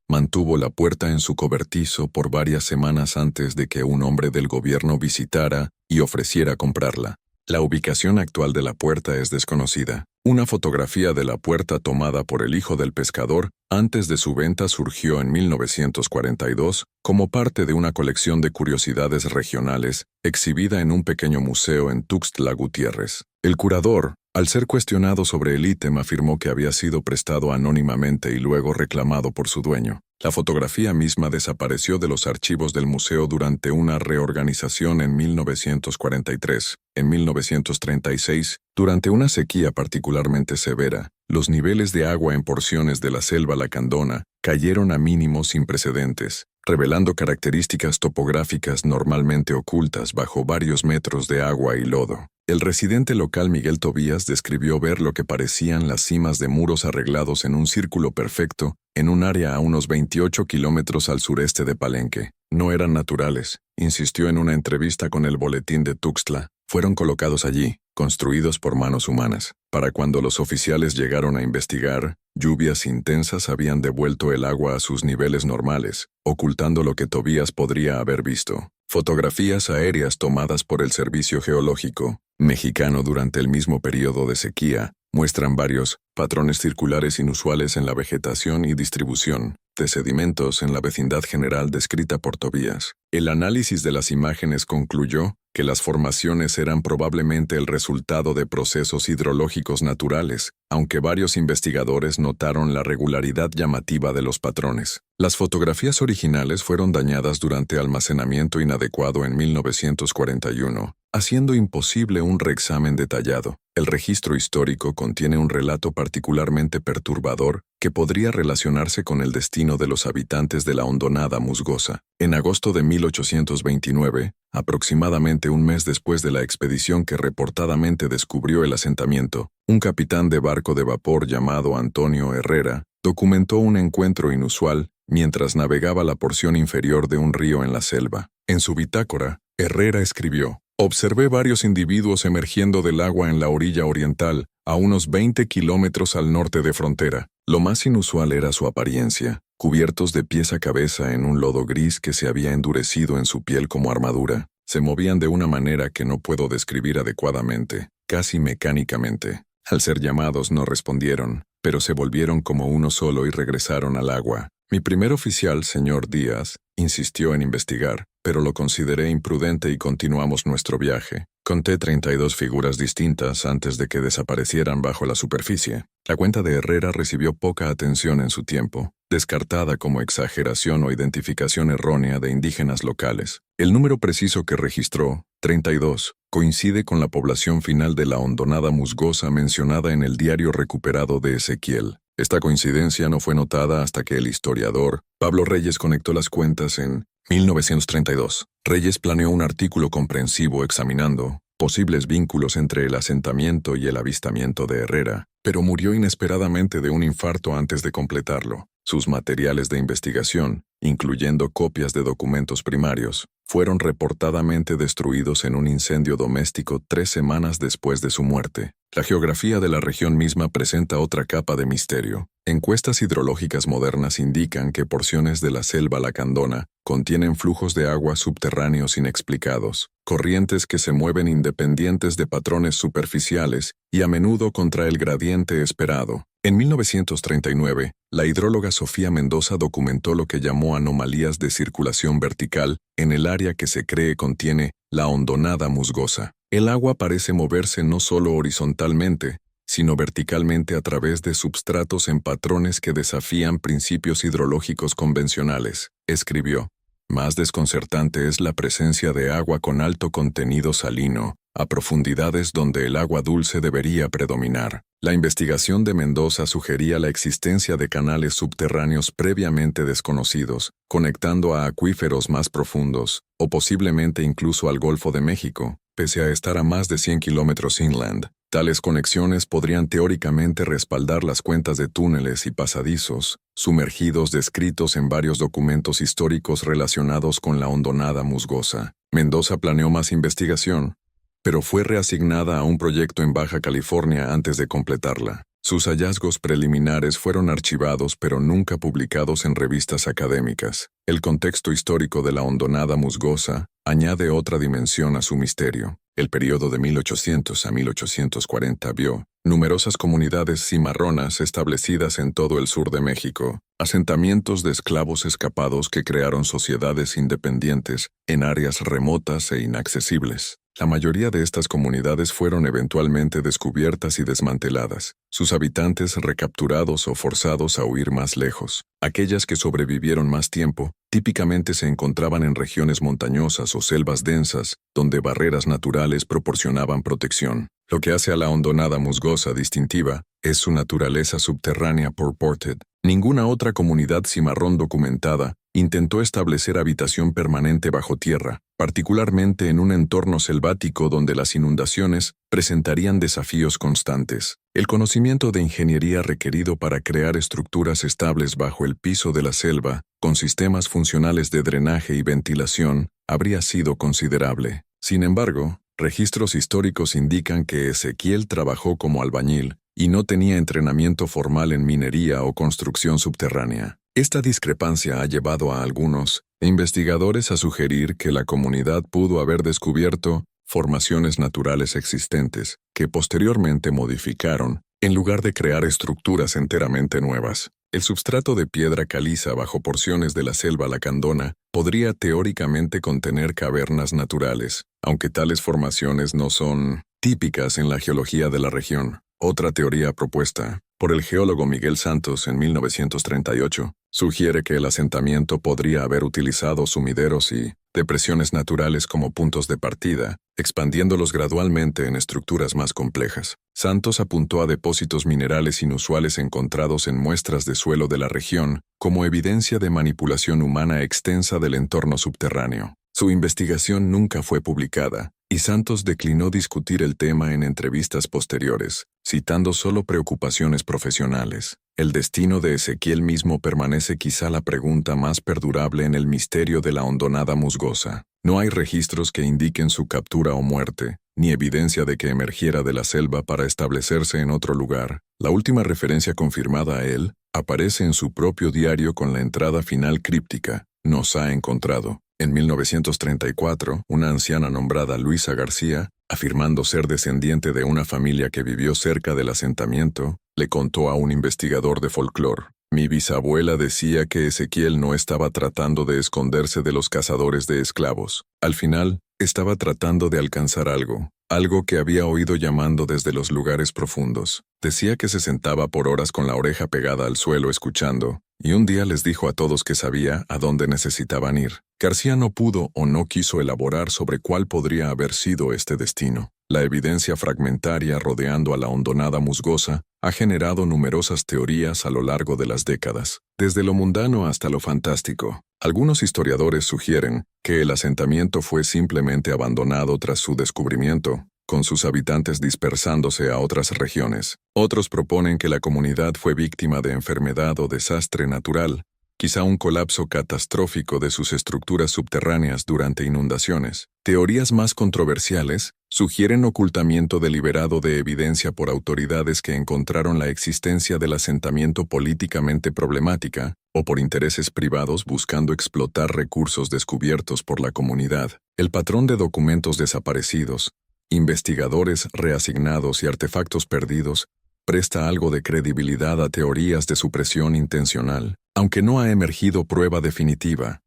mantuvo la puerta en su cobertizo por varias semanas antes de que un hombre del gobierno visitara y ofreciera comprarla. La ubicación actual de la puerta es desconocida. Una fotografía de la puerta tomada por el hijo del pescador antes de su venta surgió en 1942 como parte de una colección de curiosidades regionales exhibida en un pequeño museo en Tuxtla Gutiérrez. El curador, al ser cuestionado sobre el ítem, afirmó que había sido prestado anónimamente y luego reclamado por su dueño. La fotografía misma desapareció de los archivos del museo durante una reorganización en 1943. En 1936, durante una sequía particularmente severa, los niveles de agua en porciones de la selva lacandona cayeron a mínimos sin precedentes, revelando características topográficas normalmente ocultas bajo varios metros de agua y lodo. El residente local Miguel Tobías describió ver lo que parecían las cimas de muros arreglados en un círculo perfecto en un área a unos 28 kilómetros al sureste de Palenque. No eran naturales, insistió en una entrevista con el Boletín de Tuxtla. Fueron colocados allí, construidos por manos humanas. Para cuando los oficiales llegaron a investigar, lluvias intensas habían devuelto el agua a sus niveles normales, ocultando lo que Tobías podría haber visto. Fotografías aéreas tomadas por el Servicio Geológico mexicano durante el mismo periodo de sequía muestran varios patrones circulares inusuales en la vegetación y distribución de sedimentos en la vecindad general descrita por Tobías. El análisis de las imágenes concluyó que las formaciones eran probablemente el resultado de procesos hidrológicos naturales, aunque varios investigadores notaron la regularidad llamativa de los patrones. Las fotografías originales fueron dañadas durante almacenamiento inadecuado en 1941, haciendo imposible un reexamen detallado. El registro histórico contiene un relato particularmente perturbador que podría relacionarse con el destino de los habitantes de la hondonada musgosa. En agosto de 1829, aproximadamente un mes después de la expedición que reportadamente descubrió el asentamiento, un capitán de barco de vapor llamado Antonio Herrera documentó un encuentro inusual mientras navegaba la porción inferior de un río en la selva. En su bitácora, Herrera escribió: «Observé varios individuos emergiendo del agua en la orilla oriental, a unos 20 kilómetros al norte de frontera. Lo más inusual era su apariencia. cubiertos de pies a cabeza en un lodo gris que se había endurecido en su piel como armadura. Se movían de una manera que no puedo describir adecuadamente, casi mecánicamente. Al ser llamados no respondieron, pero se volvieron como uno solo y regresaron al agua. Mi primer oficial, señor Díaz, insistió en investigar, pero lo consideré imprudente y continuamos nuestro viaje. Conté 32 figuras distintas antes de que desaparecieran bajo la superficie. La cuenta de Herrera recibió poca atención en su tiempo, descartada como exageración o identificación errónea de indígenas locales. El número preciso que registró, 32, coincide con la población final de la hondonada musgosa mencionada en el diario recuperado de Ezequiel. Esta coincidencia no fue notada hasta que el historiador Pablo Reyes conectó las cuentas en 1932. Reyes planeó un artículo comprensivo examinando posibles vínculos entre el asentamiento y el avistamiento de Herrera, pero murió inesperadamente de un infarto antes de completarlo. Sus materiales de investigación, incluyendo copias de documentos primarios, fueron reportadamente destruidos en un incendio doméstico 3 semanas después de su muerte. La geografía de la región misma presenta otra capa de misterio. Encuestas hidrológicas modernas indican que porciones de la selva lacandona contienen flujos de agua subterráneos inexplicados, corrientes que se mueven independientes de patrones superficiales y a menudo contra el gradiente esperado. En 1939, la hidróloga Sofía Mendoza documentó lo que llamó anomalías de circulación vertical en el área que se cree contiene la hondonada musgosa. El agua parece moverse no solo horizontalmente, sino verticalmente a través de substratos en patrones que desafían principios hidrológicos convencionales, escribió. Más desconcertante es la presencia de agua con alto contenido salino, a profundidades donde el agua dulce debería predominar. La investigación de Mendoza sugería la existencia de canales subterráneos previamente desconocidos, conectando a acuíferos más profundos, o posiblemente incluso al Golfo de México, pese a estar a más de 100 kilómetros inland. Tales conexiones podrían teóricamente respaldar las cuentas de túneles y pasadizos, sumergidos descritos en varios documentos históricos relacionados con la hondonada musgosa. Mendoza planeó más investigación, pero fue reasignada a un proyecto en Baja California antes de completarla. Sus hallazgos preliminares fueron archivados pero nunca publicados en revistas académicas. El contexto histórico de la hondonada musgosa añade otra dimensión a su misterio. El periodo de 1800 a 1840 vio numerosas comunidades cimarronas establecidas en todo el sur de México, asentamientos de esclavos escapados que crearon sociedades independientes en áreas remotas e inaccesibles. La mayoría de estas comunidades fueron eventualmente descubiertas y desmanteladas, sus habitantes recapturados o forzados a huir más lejos. Aquellas que sobrevivieron más tiempo, típicamente se encontraban en regiones montañosas o selvas densas, donde barreras naturales proporcionaban protección. Lo que hace a la hondonada musgosa distintiva es su naturaleza subterránea purported. Ninguna otra comunidad cimarrón documentada intentó establecer habitación permanente bajo tierra, particularmente en un entorno selvático donde las inundaciones presentarían desafíos constantes. El conocimiento de ingeniería requerido para crear estructuras estables bajo el piso de la selva, con sistemas funcionales de drenaje y ventilación, habría sido considerable. Sin embargo, registros históricos indican que Ezequiel trabajó como albañil y no tenía entrenamiento formal en minería o construcción subterránea. Esta discrepancia ha llevado a algunos investigadores a sugerir que la comunidad pudo haber descubierto formaciones naturales existentes, que posteriormente modificaron, en lugar de crear estructuras enteramente nuevas. El substrato de piedra caliza bajo porciones de la selva lacandona podría teóricamente contener cavernas naturales, aunque tales formaciones no son típicas en la geología de la región. Otra teoría propuesta por el geólogo Miguel Santos en 1938 sugiere que el asentamiento podría haber utilizado sumideros y depresiones naturales como puntos de partida, expandiéndolos gradualmente en estructuras más complejas. Santos apuntó a depósitos minerales inusuales encontrados en muestras de suelo de la región como evidencia de manipulación humana extensa del entorno subterráneo. Su investigación nunca fue publicada, y Santos declinó discutir el tema en entrevistas posteriores, citando solo preocupaciones profesionales. El destino de Ezequiel mismo permanece quizá la pregunta más perdurable en el misterio de la hondonada musgosa. No hay registros que indiquen su captura o muerte, ni evidencia de que emergiera de la selva para establecerse en otro lugar. La última referencia confirmada a él Aparece en su propio diario con la entrada final críptica: "Nos ha encontrado". En 1934, una anciana nombrada Luisa García, afirmando ser descendiente de una familia que vivió cerca del asentamiento, le contó a un investigador de folclore: "Mi bisabuela decía que Ezequiel no estaba tratando de esconderse de los cazadores de esclavos. Al final, estaba tratando de alcanzar algo que había oído llamando desde los lugares profundos. Decía que se sentaba por horas con la oreja pegada al suelo escuchando, y un día les dijo a todos que sabía a dónde necesitaban ir". García no pudo o no quiso elaborar sobre cuál podría haber sido este destino. La evidencia fragmentaria rodeando a la hondonada musgosa ha generado numerosas teorías a lo largo de las décadas, desde lo mundano hasta lo fantástico. Algunos historiadores sugieren que el asentamiento fue simplemente abandonado tras su descubrimiento, con sus habitantes dispersándose a otras regiones. Otros proponen que la comunidad fue víctima de enfermedad o desastre natural, quizá un colapso catastrófico de sus estructuras subterráneas durante inundaciones. Teorías más controversiales sugieren ocultamiento deliberado de evidencia por autoridades que encontraron la existencia del asentamiento políticamente problemática, o por intereses privados buscando explotar recursos descubiertos por la comunidad. El patrón de documentos desaparecidos, investigadores reasignados y artefactos perdidos presta algo de credibilidad a teorías de supresión intencional, aunque no ha emergido prueba definitiva.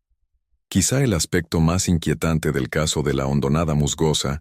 Quizá el aspecto más inquietante del caso de la hondonada musgosa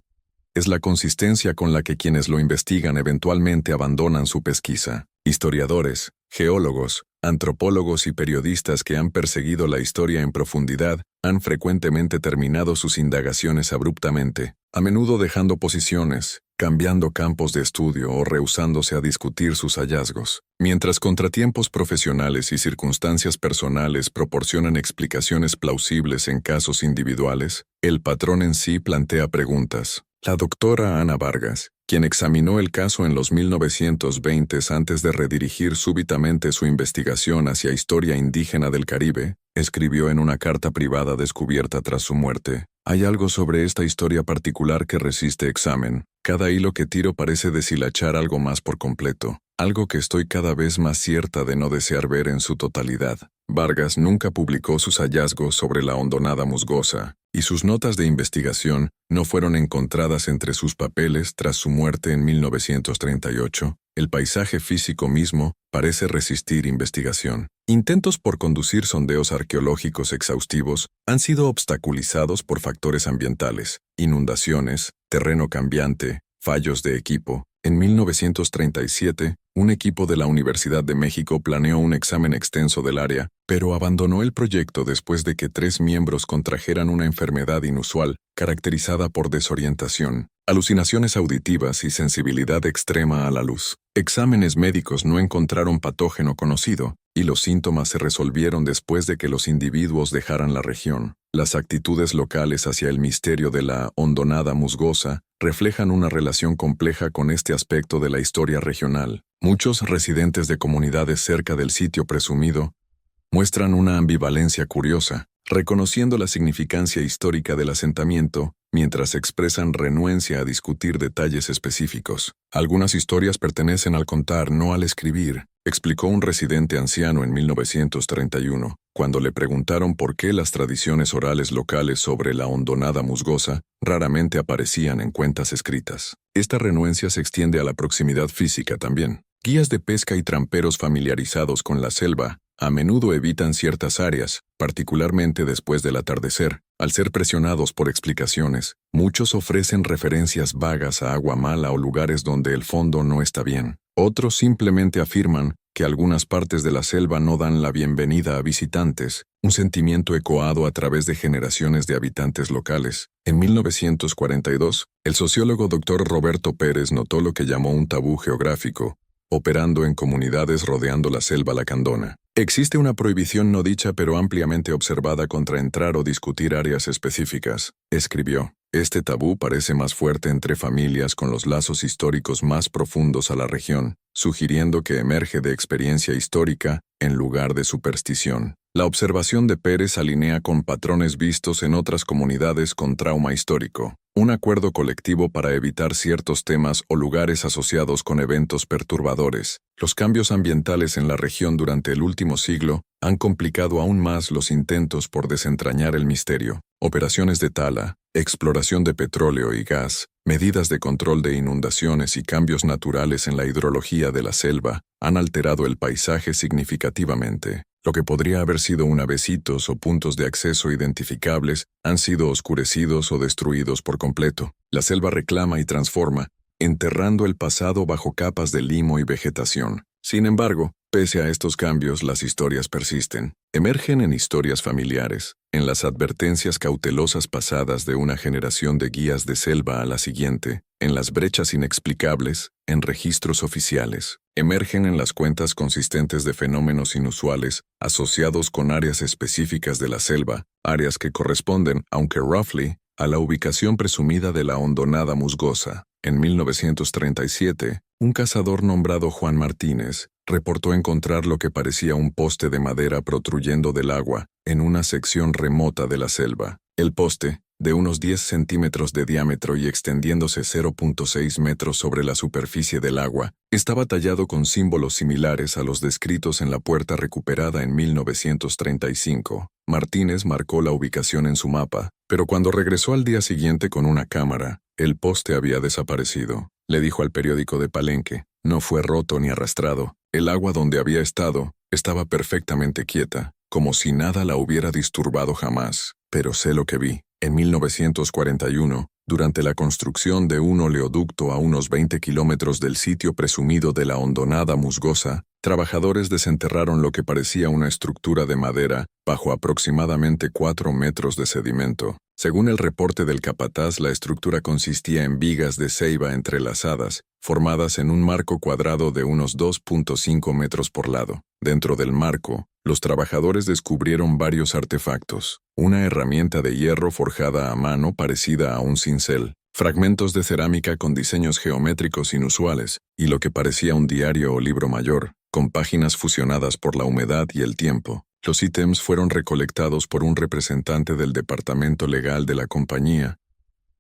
es la consistencia con la que quienes lo investigan eventualmente abandonan su pesquisa. Historiadores, geólogos, antropólogos y periodistas que han perseguido la historia en profundidad han frecuentemente terminado sus indagaciones abruptamente, a menudo dejando posiciones, cambiando campos de estudio o rehusándose a discutir sus hallazgos. Mientras contratiempos profesionales y circunstancias personales proporcionan explicaciones plausibles en casos individuales, el patrón en sí plantea preguntas. La doctora Ana Vargas, quien examinó el caso en los 1920s antes de redirigir súbitamente su investigación hacia historia indígena del Caribe, escribió en una carta privada descubierta tras su muerte: "Hay algo sobre esta historia particular que resiste examen. Cada hilo que tiro parece deshilachar algo más por completo, algo que estoy cada vez más cierta de no desear ver en su totalidad". Vargas nunca publicó sus hallazgos sobre la hondonada musgosa, y sus notas de investigación no fueron encontradas entre sus papeles tras su muerte en 1938. El paisaje físico mismo parece resistir investigación. Intentos por conducir sondeos arqueológicos exhaustivos han sido obstaculizados por factores ambientales, inundaciones, terreno cambiante, fallos de equipo. En 1937, un equipo de la Universidad de México planeó un examen extenso del área, pero abandonó el proyecto después de que 3 miembros contrajeran una enfermedad inusual, caracterizada por desorientación, alucinaciones auditivas y sensibilidad extrema a la luz. Exámenes médicos no encontraron patógeno conocido, y los síntomas se resolvieron después de que los individuos dejaran la región. Las actitudes locales hacia el misterio de la hondonada musgosa reflejan una relación compleja con este aspecto de la historia regional. Muchos residentes de comunidades cerca del sitio presumido muestran una ambivalencia curiosa, reconociendo la significancia histórica del asentamiento, mientras expresan renuencia a discutir detalles específicos. Algunas historias pertenecen al contar, no al escribir, explicó un residente anciano en 1931, cuando le preguntaron por qué las tradiciones orales locales sobre la hondonada musgosa raramente aparecían en cuentas escritas. Esta renuencia se extiende a la proximidad física también. Guías de pesca y tramperos familiarizados con la selva a menudo evitan ciertas áreas, particularmente después del atardecer. Al ser presionados por explicaciones, muchos ofrecen referencias vagas a agua mala o lugares donde el fondo no está bien. Otros simplemente afirman que algunas partes de la selva no dan la bienvenida a visitantes, un sentimiento ecoado a través de generaciones de habitantes locales. En 1942, el sociólogo Dr. Roberto Pérez notó lo que llamó un tabú geográfico, operando en comunidades rodeando la selva lacandona. Existe una prohibición no dicha pero ampliamente observada contra entrar o discutir áreas específicas, escribió. Este tabú parece más fuerte entre familias con los lazos históricos más profundos a la región, sugiriendo que emerge de experiencia histórica en lugar de superstición. La observación de Pérez alinea con patrones vistos en otras comunidades con trauma histórico. Un acuerdo colectivo para evitar ciertos temas o lugares asociados con eventos perturbadores. Los cambios ambientales en la región durante el último siglo han complicado aún más los intentos por desentrañar el misterio. Operaciones de tala, exploración de petróleo y gas, medidas de control de inundaciones y cambios naturales en la hidrología de la selva han alterado el paisaje significativamente. Lo que podría haber sido una vez hitos o puntos de acceso identificables han sido oscurecidos o destruidos por completo. La selva reclama y transforma, enterrando el pasado bajo capas de limo y vegetación. Sin embargo, pese a estos cambios, las historias persisten. Emergen en historias familiares, en las advertencias cautelosas pasadas de una generación de guías de selva a la siguiente, en las brechas inexplicables, en registros oficiales. Emergen en las cuentas consistentes de fenómenos inusuales asociados con áreas específicas de la selva, áreas que corresponden, aunque roughly, a la ubicación presumida de la hondonada musgosa. En 1937, un cazador nombrado Juan Martínez reportó encontrar lo que parecía un poste de madera protruyendo del agua en una sección remota de la selva. El poste, de unos 10 centímetros de diámetro y extendiéndose 0.6 metros sobre la superficie del agua, estaba tallado con símbolos similares a los descritos en la puerta recuperada en 1935. Martínez marcó la ubicación en su mapa, pero cuando regresó al día siguiente con una cámara, el poste había desaparecido. Le dijo al periódico de Palenque, no fue roto ni arrastrado. El agua donde había estado estaba perfectamente quieta, como si nada la hubiera disturbado jamás. Pero sé lo que vi. En 1941, durante la construcción de un oleoducto a unos 20 kilómetros del sitio presumido de la hondonada musgosa, trabajadores desenterraron lo que parecía una estructura de madera bajo aproximadamente 4 metros de sedimento. Según el reporte del capataz, la estructura consistía en vigas de ceiba entrelazadas, formadas en un marco cuadrado de unos 2.5 metros por lado. Dentro del marco, los trabajadores descubrieron varios artefactos: una herramienta de hierro forjada a mano parecida a un cincel, fragmentos de cerámica con diseños geométricos inusuales, y lo que parecía un diario o libro mayor, con páginas fusionadas por la humedad y el tiempo. Los ítems fueron recolectados por un representante del departamento legal de la compañía,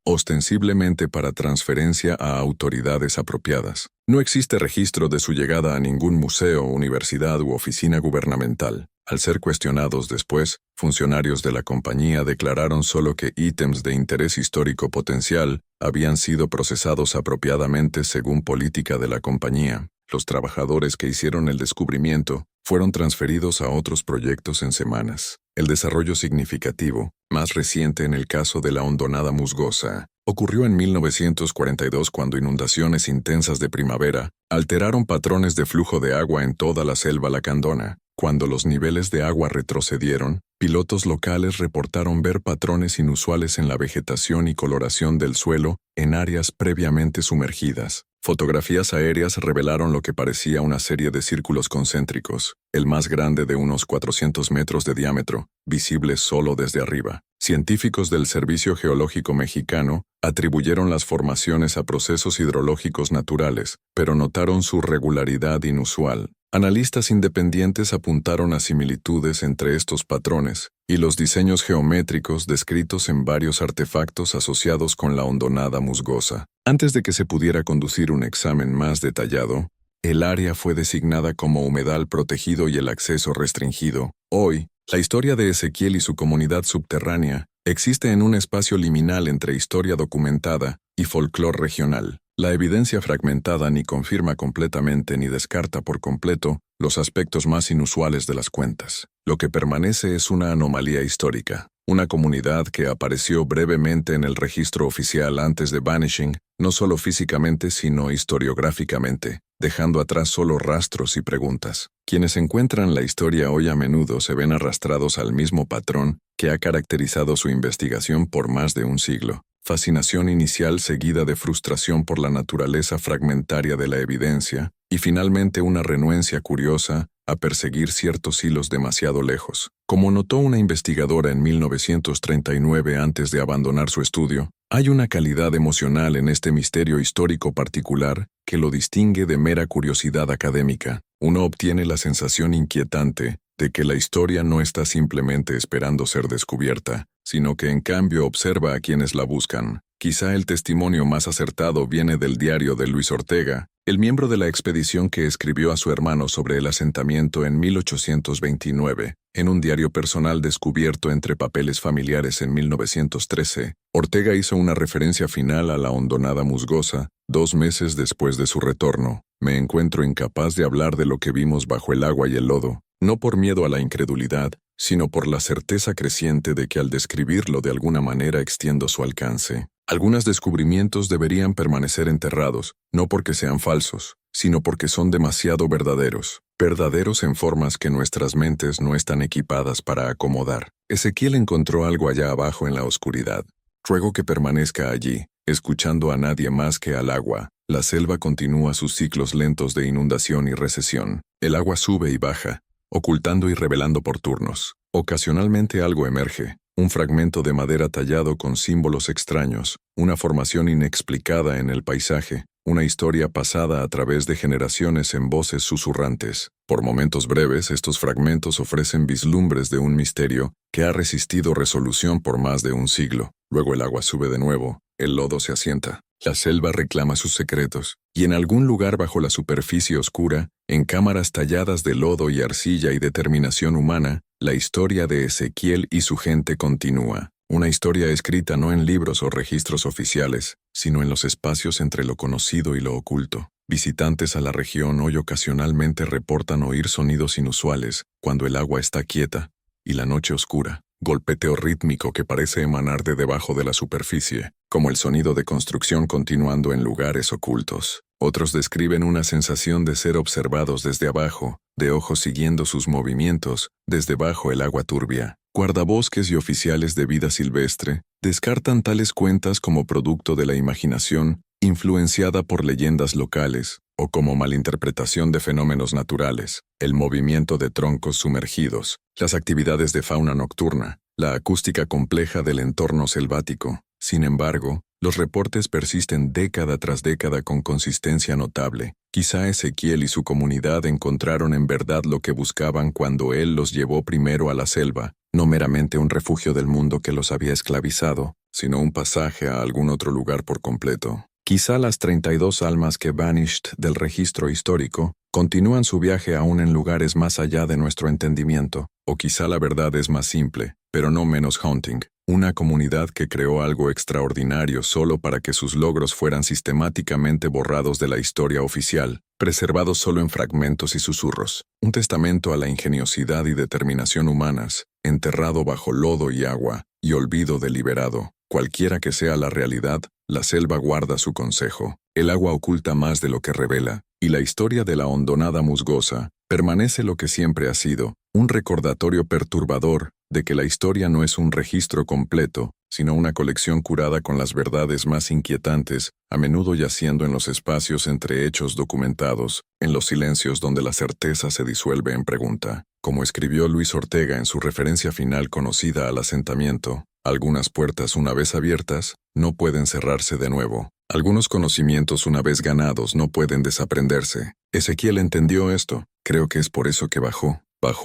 ostensiblemente para transferencia a autoridades apropiadas. No existe registro de su llegada a ningún museo, universidad u oficina gubernamental. Al ser cuestionados después, funcionarios de la compañía declararon solo que ítems de interés histórico potencial habían sido procesados apropiadamente según política de la compañía. Los trabajadores que hicieron el descubrimiento fueron transferidos a otros proyectos en semanas. El desarrollo significativo, más reciente en el caso de la hondonada musgosa, ocurrió en 1942 cuando inundaciones intensas de primavera alteraron patrones de flujo de agua en toda la selva lacandona. Cuando los niveles de agua retrocedieron, pilotos locales reportaron ver patrones inusuales en la vegetación y coloración del suelo en áreas previamente sumergidas. Fotografías aéreas revelaron lo que parecía una serie de círculos concéntricos, el más grande de unos 400 metros de diámetro, visible solo desde arriba. Científicos del Servicio Geológico Mexicano atribuyeron las formaciones a procesos hidrológicos naturales, pero notaron su regularidad inusual. Analistas independientes apuntaron a similitudes entre estos patrones y los diseños geométricos descritos en varios artefactos asociados con la hondonada musgosa. Antes de que se pudiera conducir un examen más detallado, el área fue designada como humedal protegido y el acceso restringido. Hoy, la historia de Ezequiel y su comunidad subterránea existe en un espacio liminal entre historia documentada y folclore regional. La evidencia fragmentada ni confirma completamente ni descarta por completo los aspectos más inusuales de las cuentas. Lo que permanece es una anomalía histórica, una comunidad que apareció brevemente en el registro oficial antes de Vanishing, no solo físicamente sino historiográficamente, dejando atrás solo rastros y preguntas. Quienes encuentran la historia hoy a menudo se ven arrastrados al mismo patrón que ha caracterizado su investigación por más de un siglo. fascinación inicial seguida de frustración por la naturaleza fragmentaria de la evidencia, y finalmente una renuencia curiosa a perseguir ciertos hilos demasiado lejos. Como notó una investigadora en 1939 antes de abandonar su estudio, hay una calidad emocional en este misterio histórico particular que lo distingue de mera curiosidad académica. Uno obtiene la sensación inquietante de que la historia no está simplemente esperando ser descubierta, sino que en cambio observa a quienes la buscan. Quizá el testimonio más acertado viene del diario de Luis Ortega, el miembro de la expedición que escribió a su hermano sobre el asentamiento en 1829. En un diario personal descubierto entre papeles familiares en 1913, Ortega hizo una referencia final a la hondonada musgosa, 2 meses después de su retorno. Me encuentro incapaz de hablar de lo que vimos bajo el agua y el lodo, no por miedo a la incredulidad, sino por la certeza creciente de que al describirlo de alguna manera extiendo su alcance. Algunos descubrimientos deberían permanecer enterrados, no porque sean falsos, sino porque son demasiado verdaderos. Verdaderos en formas que nuestras mentes no están equipadas para acomodar. Ezequiel encontró algo allá abajo en la oscuridad. Ruego que permanezca allí, escuchando a nadie más que al agua. La selva continúa sus ciclos lentos de inundación y recesión. El agua sube y baja, ocultando y revelando por turnos. Ocasionalmente algo emerge, un fragmento de madera tallado con símbolos extraños, una formación inexplicada en el paisaje, una historia pasada a través de generaciones en voces susurrantes. Por momentos breves, estos fragmentos ofrecen vislumbres de un misterio que ha resistido resolución por más de un siglo. Luego el agua sube de nuevo, el lodo se asienta. La selva reclama sus secretos, y en algún lugar bajo la superficie oscura, en cámaras talladas de lodo y arcilla y determinación humana, la historia de Ezequiel y su gente continúa. Una historia escrita no en libros o registros oficiales, sino en los espacios entre lo conocido y lo oculto. Visitantes a la región hoy ocasionalmente reportan oír sonidos inusuales cuando el agua está quieta y la noche oscura. Golpeteo rítmico que parece emanar de debajo de la superficie, como el sonido de construcción continuando en lugares ocultos. Otros describen una sensación de ser observados desde abajo, de ojos siguiendo sus movimientos, desde bajo el agua turbia. Guardabosques y oficiales de vida silvestre descartan tales cuentas como producto de la imaginación, influenciada por leyendas locales, o como malinterpretación de fenómenos naturales, el movimiento de troncos sumergidos, las actividades de fauna nocturna, la acústica compleja del entorno selvático. Sin embargo, los reportes persisten década tras década con consistencia notable. Quizá Ezequiel y su comunidad encontraron en verdad lo que buscaban cuando él los llevó primero a la selva, no meramente un refugio del mundo que los había esclavizado, sino un pasaje a algún otro lugar por completo. Quizá las 32 almas que vanished del registro histórico continúan su viaje aún en lugares más allá de nuestro entendimiento, o quizá la verdad es más simple, pero no menos haunting. Una comunidad que creó algo extraordinario solo para que sus logros fueran sistemáticamente borrados de la historia oficial, preservados solo en fragmentos y susurros. Un testamento a la ingeniosidad y determinación humanas, enterrado bajo lodo y agua, y olvido deliberado. Cualquiera que sea la realidad, la selva guarda su consejo. El agua oculta más de lo que revela, y la historia de la hondonada musgosa permanece lo que siempre ha sido, un recordatorio perturbador de que la historia no es un registro completo, sino una colección curada con las verdades más inquietantes, a menudo yaciendo en los espacios entre hechos documentados, en los silencios donde la certeza se disuelve en pregunta. Como escribió Luis Ortega en su referencia final conocida al asentamiento, algunas puertas una vez abiertas, no pueden cerrarse de nuevo. Algunos conocimientos una vez ganados no pueden desaprenderse. Ezequiel entendió esto. Creo que es por eso que bajó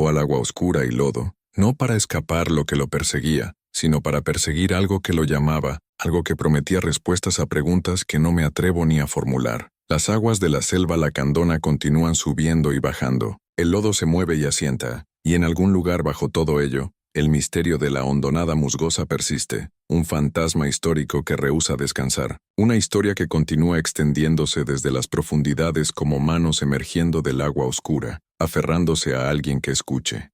al agua oscura y lodo, no para escapar lo que lo perseguía, sino para perseguir algo que lo llamaba, algo que prometía respuestas a preguntas que no me atrevo ni a formular. Las aguas de la selva lacandona continúan subiendo y bajando. El lodo se mueve y asienta, y en algún lugar bajo todo ello, el misterio de la hondonada musgosa persiste, un fantasma histórico que rehúsa descansar, una historia que continúa extendiéndose desde las profundidades como manos emergiendo del agua oscura, aferrándose a alguien que escuche.